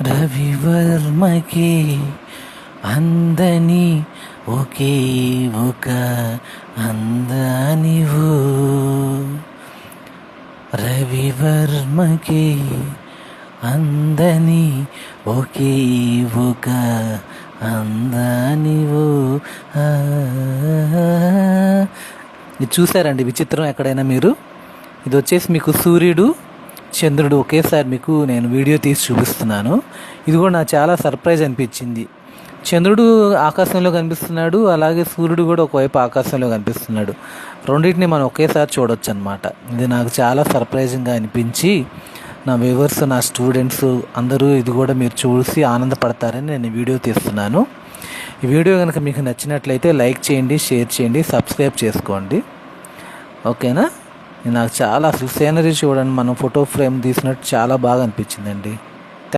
రవివర్మకి అందని ఒకే ఒక అందానివు. రవివర్మకి అందని ఒకే ఒక అందానివు. ఇది చూసారండి విచిత్రం ఎక్కడైనా మీరు? ఇది వచ్చేసి మీకు సూర్యుడు చంద్రుడు ఒకేసారి మీకు నేను వీడియో తీసి చూపిస్తున్నాను. ఇది కూడా నాకు చాలా సర్ప్రైజ్ అనిపించింది. చంద్రుడు ఆకాశంలో కనిపిస్తున్నాడు, అలాగే సూర్యుడు కూడా ఒకవైపు ఆకాశంలో కనిపిస్తున్నాడు. రెండింటిని మనం ఒకేసారి చూడొచ్చు అనమాట. ఇది నాకు చాలా సర్ప్రైజింగ్గా అనిపించి నా వ్యూవర్స్, నా స్టూడెంట్స్ అందరూ ఇది కూడా మీరు చూసి ఆనందపడతారని నేను వీడియో తీస్తున్నాను. ఈ వీడియో కనుక మీకు నచ్చినట్లయితే లైక్ చేయండి, షేర్ చేయండి, సబ్స్క్రైబ్ చేసుకోండి. ఓకేనా? నాకు చాలా అసలు సీనరీ చూడండి, మనం ఫోటో ఫ్రేమ్ తీసినట్టు చాలా బాగా అనిపించిందండి.